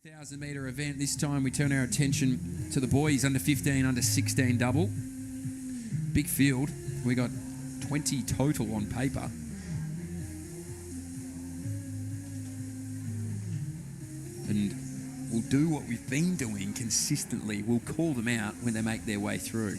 3,000 metre event. This time we turn our attention to the boys, under 15, under 16 double. Big field. We got 20 total on paper. And we'll do what we've been doing consistently. We'll call them out when they make their way through.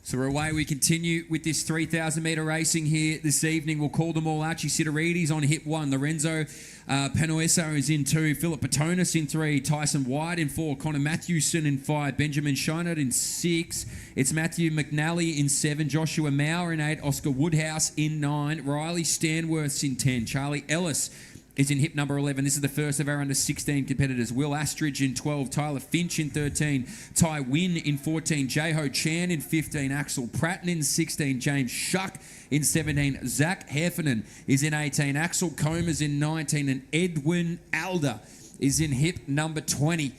So we're away. We continue with this 3,000 metre racing here this evening. We'll call them all. Archie SIDERIDIS on hip 1. Lorenzo PAONESSA is in 2. Phil Botonis in 3. Tyson White in 4. Conor MATHEWSON in 5. Benjamin SCHINARD in 6. It's MCNALLY in 7. Joshua MAU in 8. Oscar WOODHOUSE in 9. Riley STANWORTH in 10. Charlie Ellis is in hip number 11. This is the first of our under 16 competitors. Will Astridge in 12. Tyler Finch in 13. Tighe WYNNE in 14. Jae Hao CHAN in 15. Axel PRATTEN in 16. James Shuck in 17. Zach Heffernan is in 18. Axel Comer's in 19. And Edwin ALDER is in hip number 20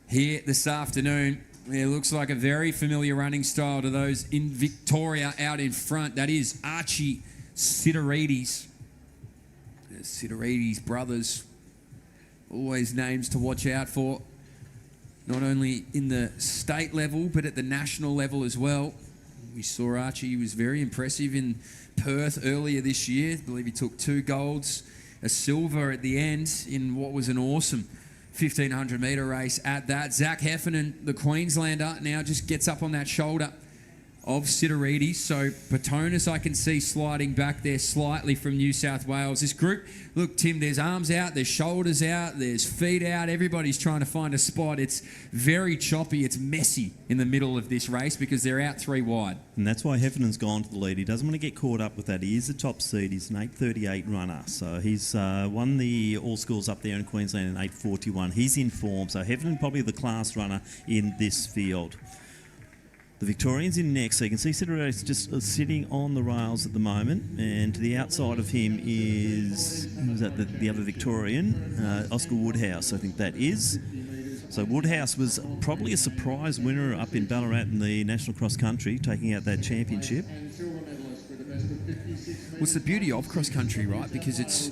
here this afternoon. It looks like a very familiar running style to those in Victoria out in front. That is Archie SIDERIDIS. SIDERIDIS brothers, always names to watch out for, not only in the state level but at the national level as well. We saw Archie, he was very impressive in Perth earlier this year. I believe he took 2 golds, a silver at the end in what was an awesome 1,500 metre race at that. Zach Heffernan, the Queenslander, now just gets up on that shoulder of SIDERIDIS. So Botonis I can see sliding back there slightly from New South Wales. This group, look Tim, there's arms out, there's shoulders out, there's feet out. Everybody's trying to find a spot. It's very choppy, it's messy in the middle of this race because they're out 3 wide. And that's why Heffernan's gone to the lead. He doesn't want to get caught up with that. He is the top seed. He's an 8:38 runner. So he's won the All-Schools up there in Queensland in 8:41. He's in form. So Heffernan probably the class runner in this field. The Victorian's in next, so you can see SIDERIDIS just sitting on the rails at the moment, and to the outside of him is, who's that, the other Victorian, Oscar WOODHOUSE, I think that is. So WOODHOUSE was probably a surprise winner up in Ballarat in the National Cross Country, taking out that championship. What's the beauty of cross country, right? Because it's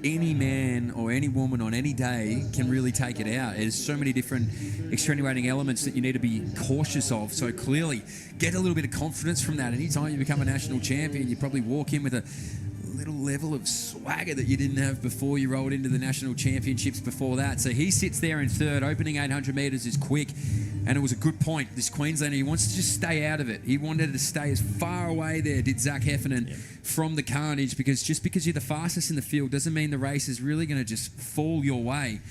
any man or any woman on any day can really take it out. There's so many different extenuating elements that you need to be cautious of. So clearly, get a little bit of confidence from that. Anytime you become a national champion, you probably walk in with a little level of swagger that you didn't have before you rolled into the national championships before that. So he sits there in 3rd. Opening 800 metres is quick, and it was a good point. This Queenslander, he wants to just stay out of it. He wanted to stay as far away there, did Zach Heffernan, from the carnage, because just because you're the fastest in the field doesn't mean the race is really going to just fall your way.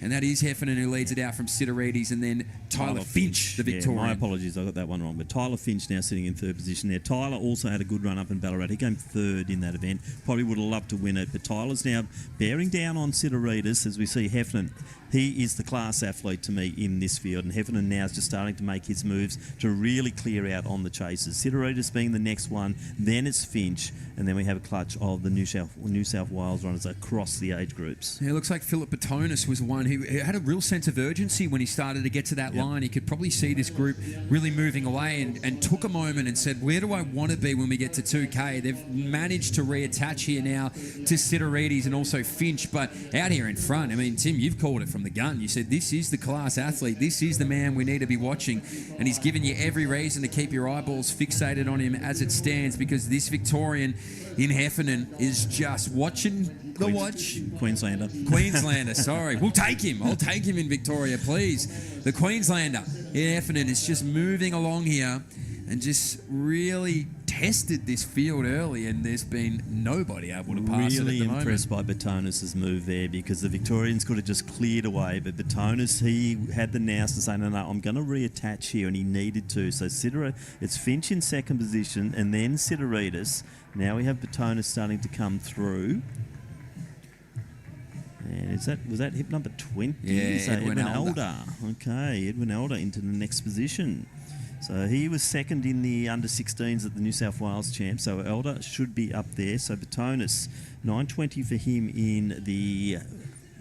And that is Heffernan who leads it out from SIDERIDIS, and then Tyler Finch, the Victorian. My apologies, I got that one wrong. But Tyler Finch now sitting in 3rd position there. Tyler also had a good run up in Ballarat. He came 3rd in that event. Probably would have loved to win it. But Tyler's now bearing down on SIDERIDIS as we see Heffernan. He is the class athlete to me in this field, and Heffernan now is just starting to make his moves to really clear out on the chases. SIDERIDIS being the next one, then it's Finch, and then we have a clutch of the New South Wales runners across the age groups. Yeah, it looks like Phil Botonis was one who had a real sense of urgency when he started to get to that line. He could probably see this group really moving away and took a moment and said, where do I want to be when we get to 2K? They've managed to reattach here now to SIDERIDIS and also Finch, but out here in front, I mean, Tim, you've called it from the gun. You said this is the class athlete, this is the man we need to be watching, and he's given you every reason to keep your eyeballs fixated on him as it stands, because this Victorian in Heffernan is just watching the watch. Queenslander, sorry. We'll take him. I'll take him in Victoria, please. The Queenslander in Heffernan is just moving along here and just really tested this field early, and there's been nobody able to pass it at the moment. Really impressed by Botonis' move there, because the Victorians could have just cleared away, but Botonis, he had the nous to say, no, I'm going to reattach here, and he needed to. So it's Finch in 2nd position, and then SIDERIDIS. Now we have Botonis starting to come through. And was that hip number 20? Yeah, so Edwin ALDER. Okay, Edwin ALDER into the next position. So he was 2nd in the under-16s at the New South Wales champ, so ALDER should be up there. So Botonis, 9:20 for him in the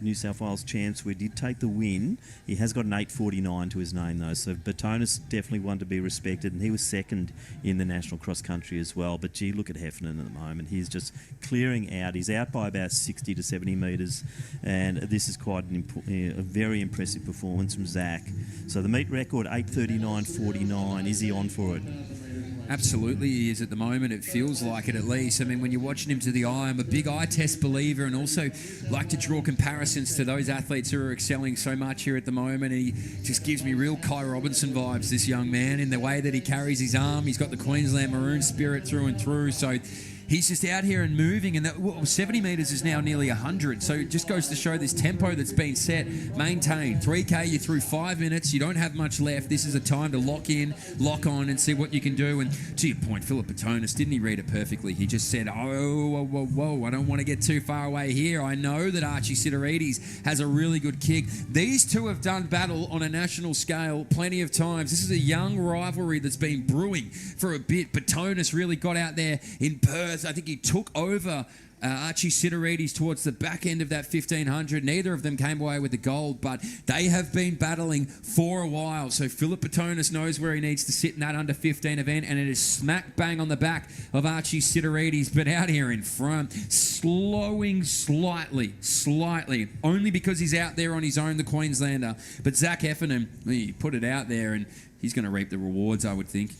New South Wales champs. We did take the win. He has got an 8:49 to his name, though, so Botonis definitely one to be respected, and he was second in the national cross country as well. But gee, look at Heffernan at the moment. He's just clearing out. He's out by about 60 to 70 metres, and this is quite a very impressive performance from Zach. So the meet record 8:39.49. Is he on for it? Absolutely he is at the moment. It feels like it, at least. I mean, when you're watching him to the eye, I'm a big eye test believer, and also like to draw comparisons to those athletes who are excelling so much here at the moment. And he just gives me real Kai Robinson vibes, this young man, in the way that he carries his arm. He's got the Queensland Maroon spirit through and through. So he's just out here and moving, and 70 metres is now nearly 100. So it just goes to show this tempo that's been set, maintained. 3K, you're through 5 minutes. You don't have much left. This is a time to lock in, lock on, and see what you can do. And to your point, Philip Botonis, didn't he read it perfectly? He just said, whoa, I don't want to get too far away here. I know that Archie SIDERIDIS has a really good kick. These two have done battle on a national scale plenty of times. This is a young rivalry that's been brewing for a bit. Botonis really got out there in Perth. I think he took over Archie SIDERIDIS towards the back end of that 1500. Neither of them came away with the gold, but they have been battling for a while. So Philip Botonis knows where he needs to sit in that under 15 event, and it is smack bang on the back of Archie SIDERIDIS, but out here in front, slowing slightly, only because he's out there on his own, the Queenslander. But Zach Heffernan, he put it out there, and he's going to reap the rewards, I would think.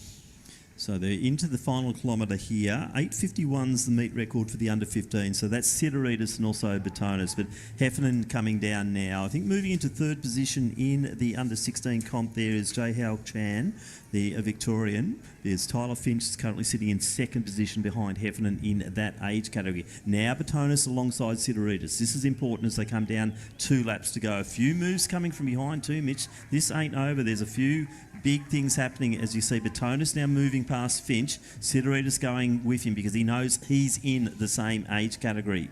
So they're into the final kilometre here. 8:51's the meet record for the under 15. So that's SIDERIDIS and also Botonis. But Heffernan coming down now. I think moving into third position in the under 16 comp there is Jae Hao CHAN, the Victorian. There's Tyler Finch currently sitting in second position behind Heffernan in that age category. Now Botonis alongside SIDERIDIS. This is important as they come down 2 laps to go. A few moves coming from behind too, Mitch. This ain't over. There's a few big things happening as you see Botonis now moving past Finch, SIDERIDIS going with him because he knows he's in the same age category.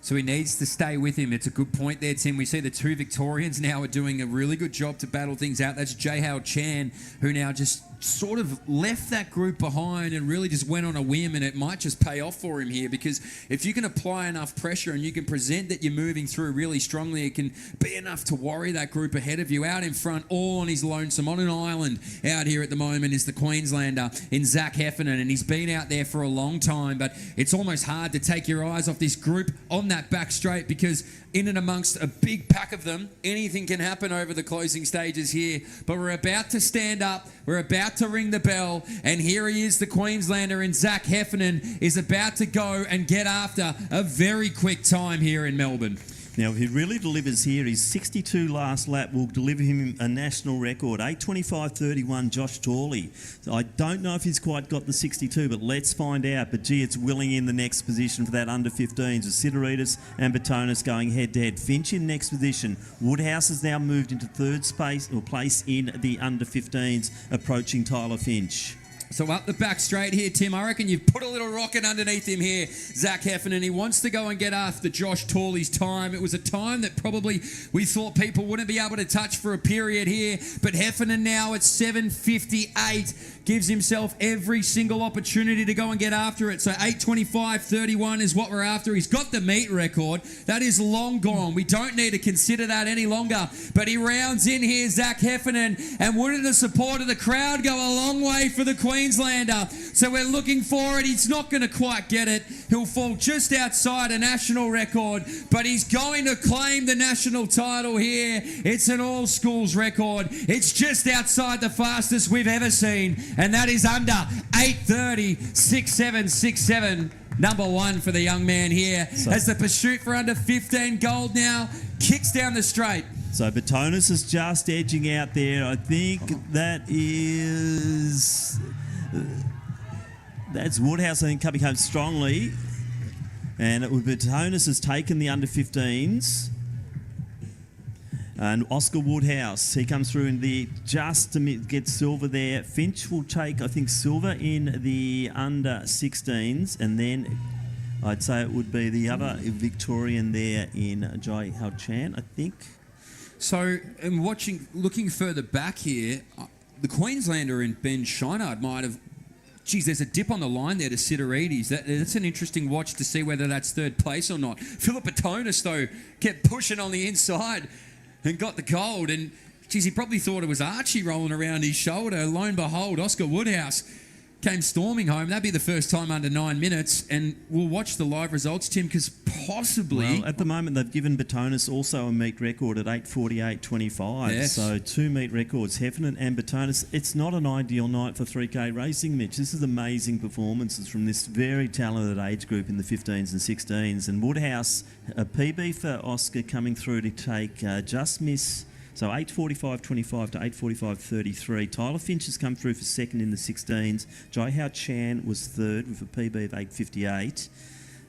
So he needs to stay with him. It's a good point there, Tim. We see the two Victorians now are doing a really good job to battle things out. That's Jae Hao CHAN, who now just sort of left that group behind and really just went on a whim, and it might just pay off for him here, because if you can apply enough pressure and you can present that you're moving through really strongly, it can be enough to worry that group ahead of you. Out in front, all on his lonesome, on an island out here at the moment, is the Queenslander in Zach Heffernan, and he's been out there for a long time, but it's almost hard to take your eyes off this group on that back straight, because in and amongst a big pack of them, anything can happen over the closing stages here. But we're about to stand up, we're about to ring the bell, and here he is, the Queenslander, and Zach Heffernan is about to go and get after a very quick time here in Melbourne. Now, if he really delivers here, his 62 last lap will deliver him a national record. 8:25.31, Josh Torley. So I don't know if he's quite got the 62, but let's find out. But gee, it's willing in the next position for that under 15s. With SIDERIDIS and Botonis going head-to-head. Finch in next position. Woodhouse has now moved into third place in the under 15s, approaching Tyler Finch. So up the back straight here, Tim. I reckon you've put a little rocket underneath him here, Zach Heffernan. He wants to go and get after Josh Torley's time. It was a time that probably we thought people wouldn't be able to touch for a period here. But Heffernan now at 7:58 gives himself every single opportunity to go and get after it. So 8:25.31 is what we're after. He's got the meet record. That is long gone. We don't need to consider that any longer. But he rounds in here, Zach Heffernan. And wouldn't the support of the crowd go a long way for the Queenslander? So we're looking for it. He's not going to quite get it. He'll fall just outside a national record. But he's going to claim the national title here. It's an all schools record. It's just outside the fastest we've ever seen. And that is under 8:30.67.67. Number one for the young man here. As the pursuit for under 15 gold now kicks down the straight. So Botonis is just edging out there. I think that's Woodhouse, I think, coming home strongly. And Botonis has taken the under 15s. And Oscar Woodhouse, he comes through in the just to get silver there. Finch will take, I think, silver in the under 16s, and then I'd say it would be the other Victorian there in Jae Hao CHAN, I think. So, and looking further back here, the Queenslander in Ben SCHINARD might have Geez, there's a dip on the line there to SIDERIDIS. That's an interesting watch to see whether that's third place or not. Phil Botonis, though, kept pushing on the inside and got the gold. And, geez, he probably thought it was Archie rolling around his shoulder. Lo and behold, Oscar Woodhouse came storming home. That'd be the first time under 9 minutes. And we'll watch the live results, Tim, because possibly... Well, at the moment, they've given Botonis also a meet record at 8:48.25. Yes. So 2 meet records, Heffernan and Botonis. It's not an ideal night for 3K racing, Mitch. This is amazing performances from this very talented age group in the 15s and 16s. And Woodhouse, a PB for Oscar coming through to take just miss... So 8:45.25 to 8:45.33. Tyler Finch has come through for second in the 16s. Jae Hao CHAN was third with a PB of 8:58.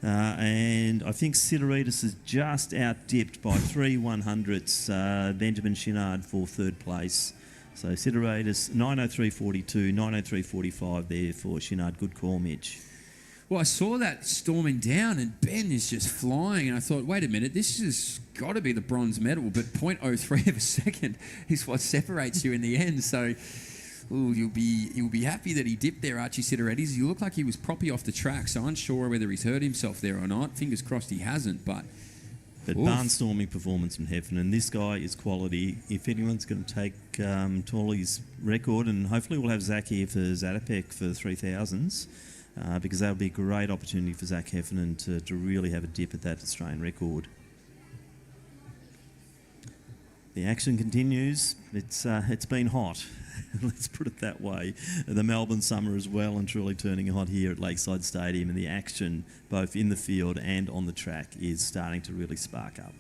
And I think SIDERIDIS is just out-dipped by 3 100ths. Benjamin SCHINARD for third place. So SIDERIDIS 9:03.42, 9:03.45 there for SCHINARD. Good call, Mitch. Well, I saw that storming down, and Ben is just flying, and I thought, wait a minute, this has got to be the bronze medal, but 0.03 of a second is what separates you in the end. So, you'll be happy that he dipped there, Archie SIDERIDIS. He looked like he was proppy off the track, so unsure whether he's hurt himself there or not. Fingers crossed he hasn't, but... But barnstorming performance from Heffernan. This guy is quality. If anyone's going to take Tawley's record, and hopefully we'll have Zach here for Zatopek for the 3000s. Because that would be a great opportunity for Zach Heffernan to really have a dip at that Australian record. The action continues. It's been hot. Let's put it that way. The Melbourne summer is well and truly turning hot here at Lakeside Stadium, and the action both in the field and on the track is starting to really spark up.